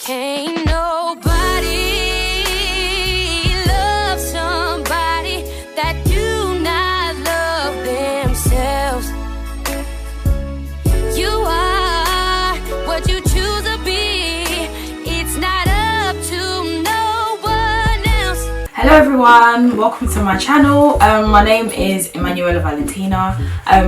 Can't nobody love somebody that do not love themselves. You are what you choose to be. It's not up to no one else. Hello everyone, welcome to my channel. My name is Emanuela Valentina.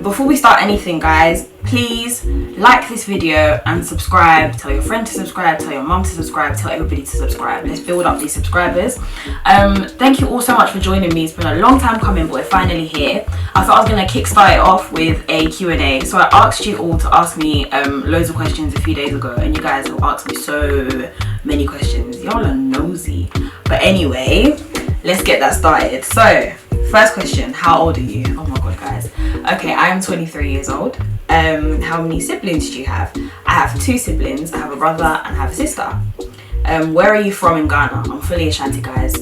Before we start anything, guys, please like this video and subscribe. Tell your friend to subscribe, tell your mom to subscribe, tell everybody to subscribe. Let's build up these subscribers. Thank you all so much for joining me. It's been a long time coming, but we're finally here. I thought I was going to kickstart it off with a Q&A. So I asked you all to ask me loads of questions a few days ago, and you guys have asked me so many questions. Y'all are nosy. But anyway, let's get that started. So first question, how old are you? Oh my god, guys. Okay, I am 23 years old. How many siblings do you have? I have 2 siblings. I have a brother and I have a sister. Where are you from in Ghana? I'm fully Ashanti, guys.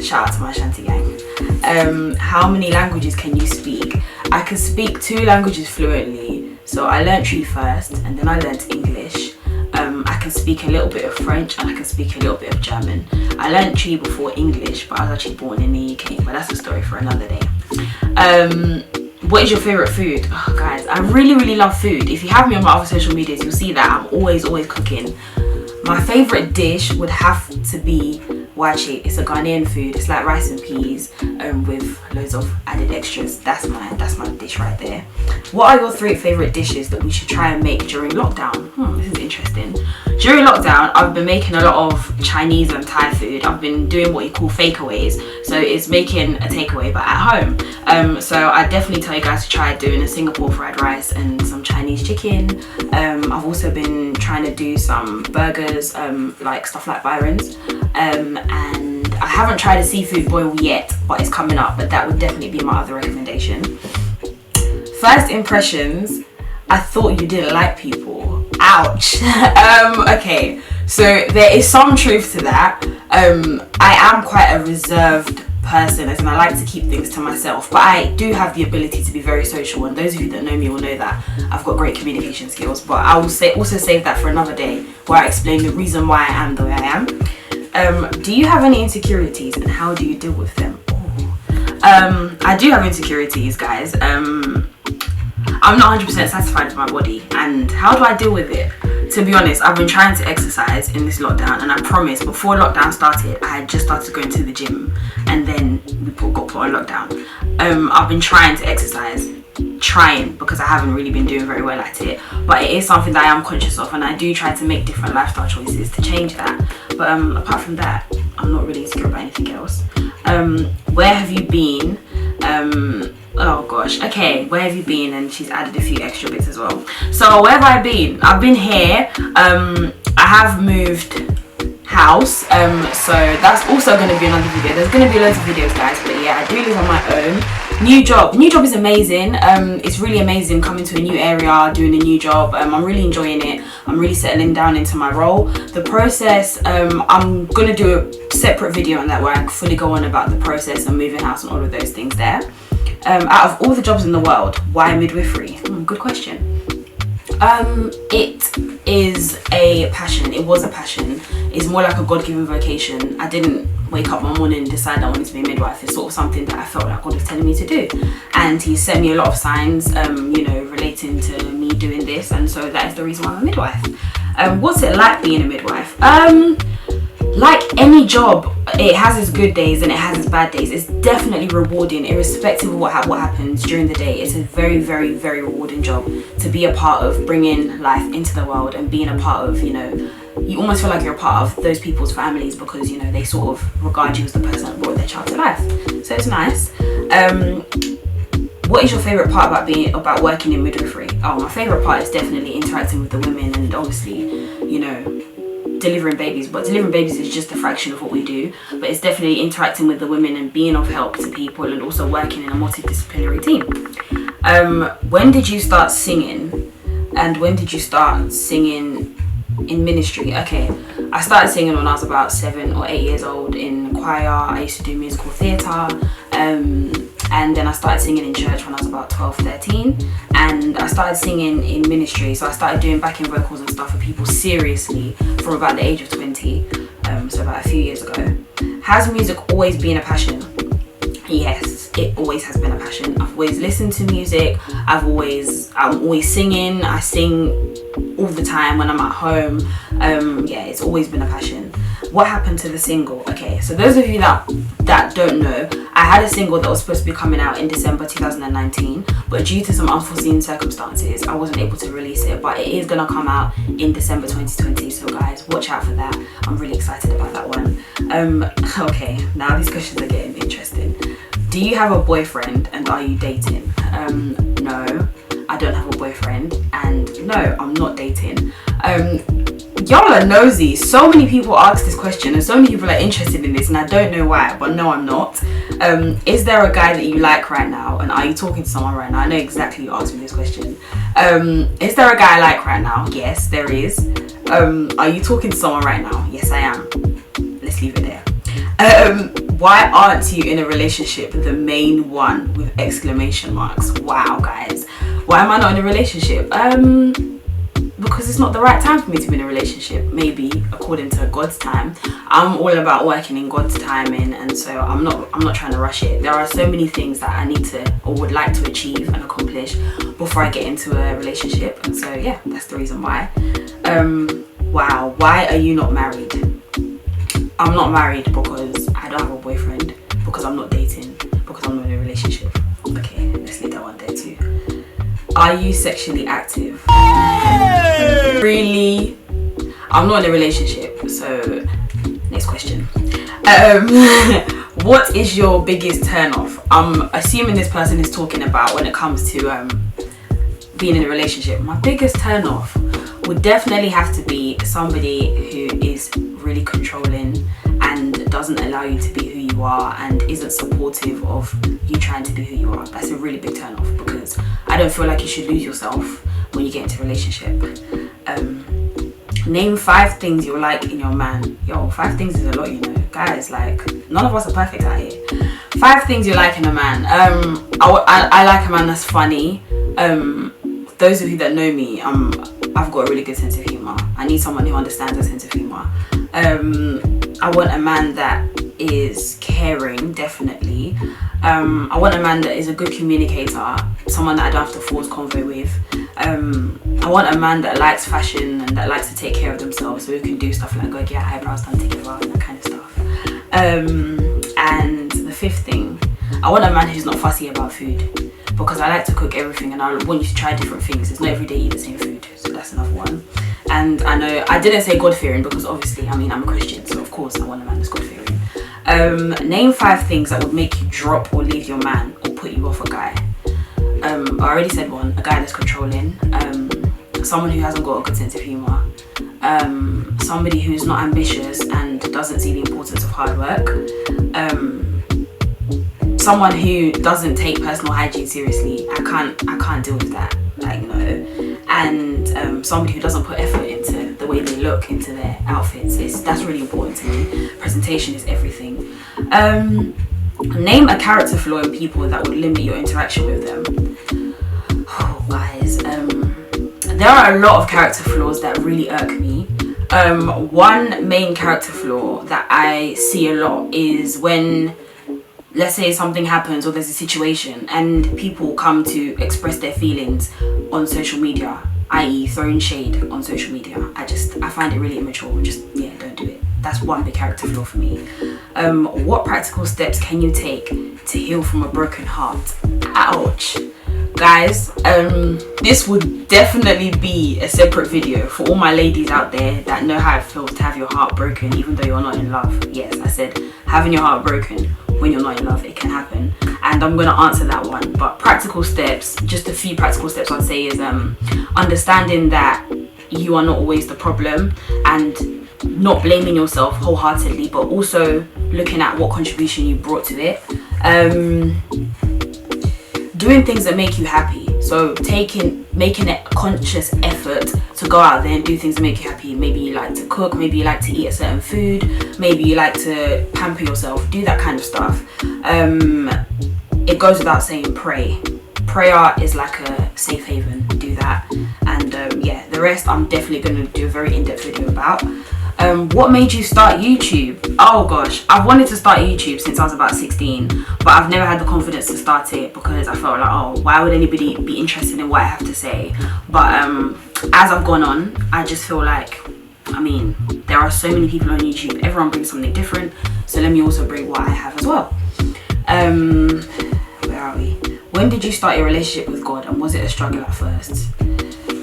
Shout out to my Ashanti gang. How many languages can you speak? I can speak 2 languages fluently. So I learnt Chit first and then I learnt English. I can speak a little bit of French and I can speak a little bit of German. I learnt Chit before English, but I was actually born in the UK, but that's a story for another day. What is your favourite food? Oh, guys, I really love food. If you have me on my other social medias, you'll see that I'm always cooking. My favourite dish would have to be Chit. It's a Ghanaian food. It's like rice and peas with loads of added extras. That's my dish right there. What are your 3 favourite dishes that we should try and make during lockdown? This is interesting. During lockdown, I've been making a lot of Chinese and Thai food. I've been doing what you call fakeaways. So it's making a takeaway but at home. So I definitely tell you guys to try doing a Singapore fried rice and some Chinese chicken. I've also been trying to do some burgers, like stuff like Byron's. And I haven't tried a seafood boil yet, but it's coming up, but that would definitely be my other recommendation. First impressions, I thought you didn't like people. Ouch. Okay, so there is some truth to that. I am quite a reserved person, as in I like to keep things to myself, but I do have the ability to be very social, and those of you that know me will know that I've got great communication skills, but I will also save that for another day where I explain the reason why I am the way I am. Do you have any insecurities and how do you deal with them? I do have insecurities, guys. I'm not 100% satisfied with my body, and how do I deal with it? To be honest, I've been trying to exercise in this lockdown, and I promise before lockdown started, I had just started going to the gym, and then we got put on lockdown. I've been trying to exercise, because I haven't really been doing very well at it, but it is something that I am conscious of, and I do try to make different lifestyle choices to change that. But apart from that, I'm not really insecure about anything else. Where have you been? Oh gosh, okay, where have you been? And she's added a few extra bits as well. So where have I been? I've been here. I have moved house, so that's also going to be another video. There's going to be loads of videos, guys, but yeah, I do live on my own. New job is amazing. It's really amazing coming to a new area, doing a new job. I'm really enjoying it. I'm really settling down into my role. The process, I'm going to do a separate video on that where I fully go on about the process and moving house and all of those things there. Out of all the jobs in the world, why midwifery? Good question. It is a passion. It was a passion. It's more like a God-given vocation. I didn't wake up one morning and decide I wanted to be a midwife. It's sort of something that I felt like God was telling me to do, and He sent me a lot of signs, relating to me doing this, and so that is the reason why I'm a midwife. What's it like being a midwife? Like any job, it has its good days and it has its bad days. It's definitely rewarding, irrespective of what happens during the day. It's a very rewarding job to be a part of bringing life into the world and being a part of, you almost feel like you're a part of those people's families, because they sort of regard you as the person that brought their child to life. So it's nice. What is your favourite part about working in midwifery? Oh, my favourite part is definitely interacting with the women and obviously, delivering babies. But delivering babies is just a fraction of what we do. But it's definitely interacting with the women and being of help to people, and also working in a multidisciplinary team. When did you start singing? And when did you start singing in ministry? Okay, I started singing when I was about 7 or 8 years old in choir. I used to do musical theatre. and then I started singing in church when I was about 12, 13, and I started singing in ministry. So I started doing backing vocals and stuff for people seriously from about the age of 20, so about a few years ago. Has music always been a passion? Yes, it always has been a passion. I've always listened to music. I'm always singing. I sing all the time when I'm at home. Yeah, it's always been a passion. What happened to the single? Okay, so those of you that don't know, I had a single that was supposed to be coming out in December 2019, but due to some unforeseen circumstances, I wasn't able to release it, but it is gonna come out in December 2020, so guys, watch out for that. I'm really excited about that one. Okay, now these questions are getting interesting. Do you have a boyfriend and are you dating? No, I don't have a boyfriend, and no, I'm not dating. Y'all are nosy. So many people ask this question and so many people are interested in this, and I don't know why, but no, I'm not. Is there a guy that you like right now, and are you talking to someone right now? I know exactly you asked me this question. Is there a guy I like right now? Yes, there is. Are you talking to someone right now? Yes, I am. Let's leave it there. Why aren't you in a relationship? The main one with exclamation marks. Wow, guys. Why am I not in a relationship? Because it's not the right time for me to be in a relationship, maybe according to God's time. I'm all about working in God's timing, and so I'm not trying to rush it. There are so many things that I need to or would like to achieve and accomplish before I get into a relationship, and so yeah, that's the reason why. Wow, why are you not married? I'm not married because I don't have a boyfriend, because I'm not dating, because I'm not in a relationship. Okay, let's leave that one there too. Are you sexually active? Really? I'm not in a relationship, so next question. What is your biggest turn off? I'm assuming this person is talking about when it comes to being in a relationship. My biggest turn off would definitely have to be somebody who is really controlling and doesn't allow you to be who you are and isn't supportive of you trying to be who you are. That's a really big turn off, because I don't feel like you should lose yourself when you get into a relationship. Name 5 things you like in your man. Yo, 5 things is a lot, you know. Guys, like, none of us are perfect out here. 5 things you like in a man. I like a man that's funny. Those of you that know me, I've got a really good sense of humour. I need someone who understands a sense of humour. I want a man that is caring, definitely. I want a man that is a good communicator, someone that I don't have to force convo with. I want a man that likes fashion and that likes to take care of themselves, so we can do stuff like go get eyebrows done, take a bath, and that kind of stuff. And the 5th thing, I want a man who's not fussy about food, because I like to cook everything and I want you to try different things. It's not every day you eat the same food, so that's another one. And I know I didn't say God-fearing, because obviously, I mean, I'm a Christian, so of course I want a man that's God-fearing. Name 5 things that would make you drop or leave your man or put you off a guy. I already said one. A guy that's controlling, someone who hasn't got a good sense of humour, somebody who's not ambitious and doesn't see the importance of hard work, someone who doesn't take personal hygiene seriously. I can't deal with that, like, no. And somebody who doesn't put effort into the way they look, into their outfits. That's really important to me. Presentation is everything. Name a character flaw in people that would limit your interaction with them. Oh, guys, there are a lot of character flaws that really irk me. One main character flaw that I see a lot is when, let's say, something happens or there's a situation and people come to express their feelings on social media, i.e. throwing shade on social media. I find it really immature. Yeah, don't do it. That's one big character flaw for me. What practical steps can you take to heal from a broken heart? Ouch. Guys, this would definitely be a separate video for all my ladies out there that know how it feels to have your heart broken even though you're not in love. Yes, I said having your heart broken when you're not in love. It can happen, and I'm going to answer that one. But practical steps, just a few practical steps I'd say is understanding that you are not always the problem and not blaming yourself wholeheartedly, but also looking at what contribution you brought to it. Doing things that make you happy. So making a conscious effort to go out there and do things that make you happy. Maybe you like to cook, maybe you like to eat a certain food, maybe you like to pamper yourself, do that kind of stuff. it goes without saying, pray. Prayer is like a safe haven. Do that. And yeah, the rest I'm definitely going to do a very in-depth video about. What made you start YouTube? Oh gosh, I've wanted to start YouTube since I was about 16, but I've never had the confidence to start it because I felt like, oh, why would anybody be interested in what I have to say? But as I've gone on, I just feel like, I mean, there are so many people on YouTube. Everyone brings something different, so let me also bring what I have as well. Where are we? When did you start your relationship with God, and was it a struggle at first?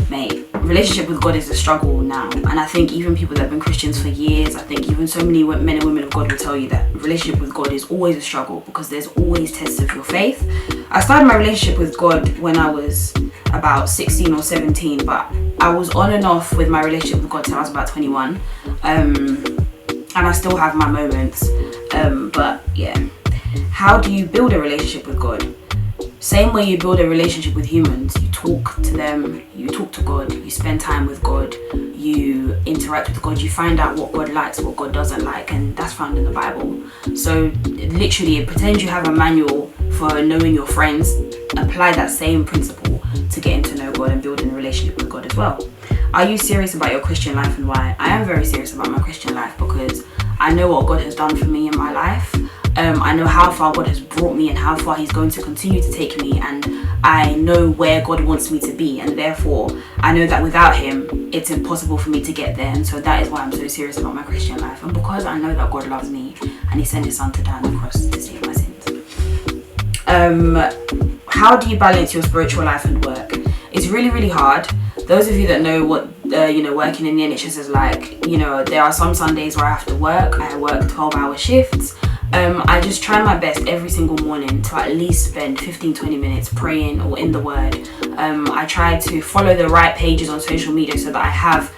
Mate, relationship with God is a struggle now, and I think even people that have been Christians for years, I think even so many men and women of God will tell you that relationship with God is always a struggle because there's always tests of your faith. I started my relationship with God when I was about 16 or 17, but I was on and off with my relationship with God till I was about 21, and I still have my moments, but yeah. How do you build a relationship with God? Same way you build a relationship with humans. You talk to them, you talk to God, you spend time with God, you interact with God, you find out what God likes, what God doesn't like, and that's found in the Bible. So literally, pretend you have a manual for knowing your friends. Apply that same principle to getting to know God and building a relationship with God as well. Are you serious about your Christian life and why? I am very serious about my Christian life because I know what God has done for me in my life. I know how far God has brought me and how far He's going to continue to take me, and I know where God wants me to be, and therefore I know that without Him it's impossible for me to get there. And so that is why I'm so serious about my Christian life, and because I know that God loves me and He sent His Son to die on the cross to save my sins. How do you balance your spiritual life and work? It's really, really hard. Those of you that know what working in the NHS is like, there are some Sundays where I have to work. I work 12-hour shifts. I just try my best every single morning to at least spend 15-20 minutes praying or in the Word. I try to follow the right pages on social media so that I have,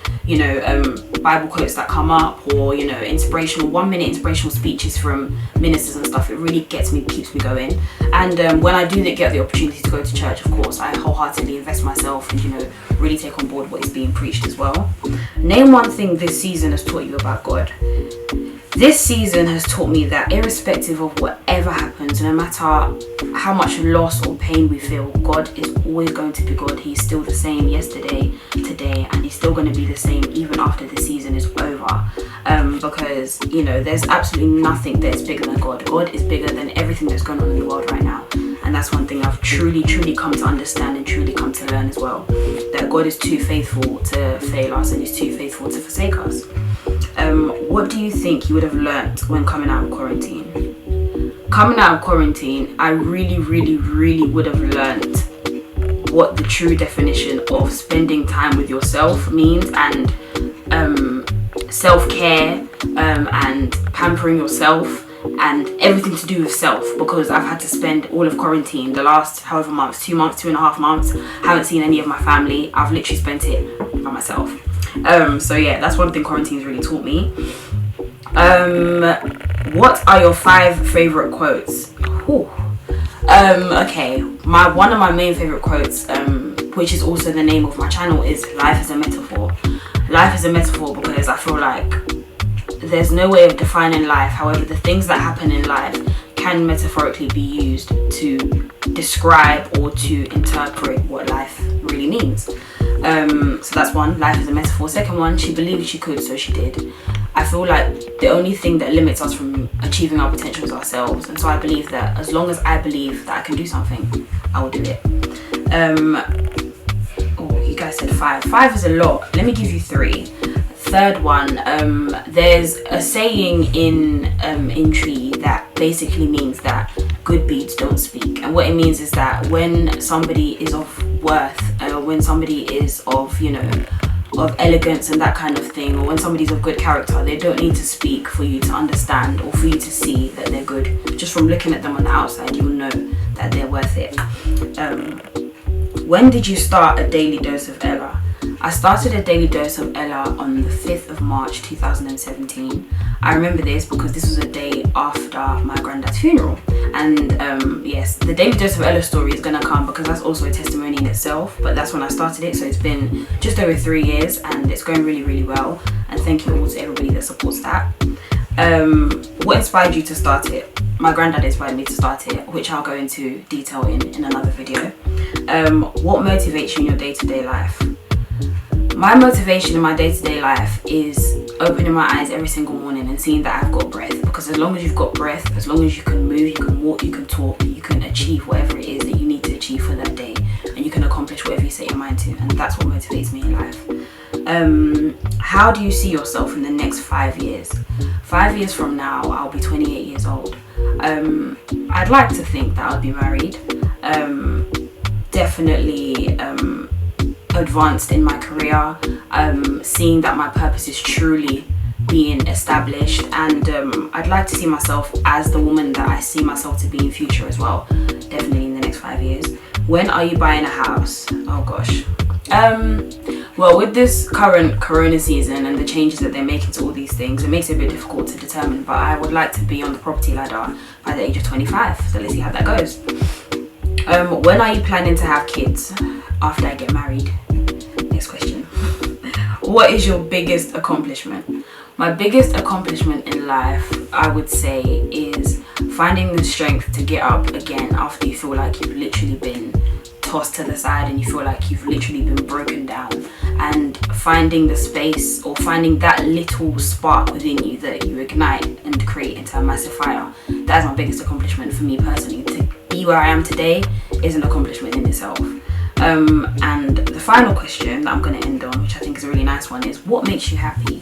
Bible quotes that come up, or inspirational 1-minute inspirational speeches from ministers and stuff. It really keeps me going. And when I do get the opportunity to go to church, of course, I wholeheartedly invest myself and really take on board what is being preached as well. Name one thing this season has taught you about God. This season has taught me that irrespective of whatever happens, no matter how much loss or pain we feel, God is always going to be God. He's still the same yesterday, today, and He's still going to be the same even after the season is over. Because, there's absolutely nothing that's bigger than God. God is bigger than everything that's going on in the world right now. And that's one thing I've truly, truly come to understand and truly come to learn as well. That God is too faithful to fail us, and He's too faithful to forsake us. What do you think you would have learnt when coming out of quarantine? Coming out of quarantine, I really, really, really would have learnt what the true definition of spending time with yourself means, and self-care, and pampering yourself, and everything to do with self, because I've had to spend all of quarantine, the last however months, 2 months, 2.5 months, haven't seen any of my family. I've literally spent it by myself. So yeah, that's one thing quarantine's really taught me. What are your 5 favorite quotes? Okay, one of my main favorite quotes, which is also the name of my channel, is life is a metaphor. Life is a metaphor because I feel like there's no way of defining life. However, the things that happen in life can metaphorically be used to describe or to interpret what life really means. So that's one, life is a metaphor. Second one, she believed she could, so she did. I feel like the only thing that limits us from achieving our potential is ourselves, and so I believe that as long as I believe that I can do something, I will do it. You guys said 5. 5 is a lot. Let me give you 3. Third one, there's a saying in Tree that basically means that good deeds don't speak, and what it means is that when somebody is of worth, when somebody is of of elegance and that kind of thing, or when somebody's of good character, they don't need to speak for you to understand or for you to see that they're good. Just from looking at them on the outside, you'll know that they're worth it. When did you start a daily dose of Ella? I started a daily dose of Ella on the 5th of March 2017. I remember this because this was a day after my granddad's funeral. And yes, the daily dose of Ella story is going to come because that's also a testimony in itself. But that's when I started it, so it's been just over 3 years and it's going really, really well. And thank you all to everybody that supports that. What inspired you to start it? My granddad inspired me to start it, which I'll go into detail in another video. What motivates you in your day-to-day life? My motivation in my day-to-day life is opening my eyes every single morning and seeing that I've got breath. Because as long as you've got breath, as long as you can move, you can walk, you can talk, you can achieve whatever it is that you need to achieve for that day, and you can accomplish whatever you set your mind to, and that's what motivates me in life. How do you see yourself in the next 5 years? 5 years from now, I'll be 28 years old. I'd like to think that I'll be married. Definitely advanced in my career, seeing that my purpose is truly being established, and I'd like to see myself as the woman that I see myself to be in future as well, definitely in the next 5 years. When are you buying a house? Oh gosh. Well, with this current corona season and the changes that they're making to all these things, it makes it a bit difficult to determine, but I would like to be on the property ladder by the age of 25, so let's see how that goes. When are you planning to have kids? After I get married. Next question. What is your biggest accomplishment? My biggest accomplishment in life, I would say, is finding the strength to get up again after you feel like you've literally been tossed to the side and you feel like you've literally been broken down, and finding the space or finding that little spark within you that you ignite and create into a massive fire. That is my biggest accomplishment for me personally. To be where I am today is an accomplishment in itself. And the final question that I'm going to end on, which I think is a really nice one, is what makes you happy?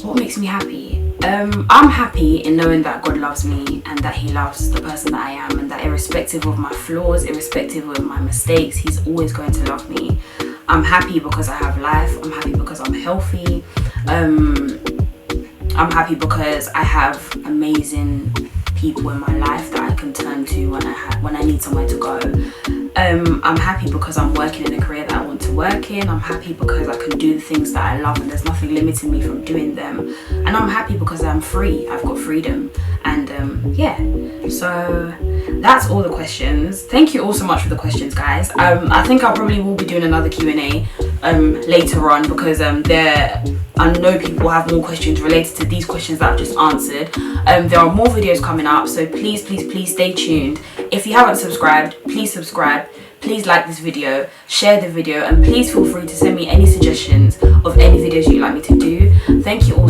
What makes me happy? I'm happy in knowing that God loves me and that He loves the person that I am, and that irrespective of my flaws, irrespective of my mistakes, He's always going to love me. I'm happy because I have life. I'm happy because I'm healthy. I'm happy because I have amazing people in my life that I can turn to when I need somewhere to go. I'm happy because I'm working in a career that I want to work in. I'm happy because I can do the things that I love and there's nothing limiting me from doing them. And I'm happy because I'm free. I've got freedom. And yeah, so that's all the questions. Thank you all so much for the questions, guys. I think I probably will be doing another Q&A later on, because I know people have more questions related to these questions that I've just answered. There are more videos coming up, so please stay tuned. If you haven't subscribed, please subscribe. Please like this video, share the video, and please feel free to send me any suggestions of any videos you'd like me to do. Thank you all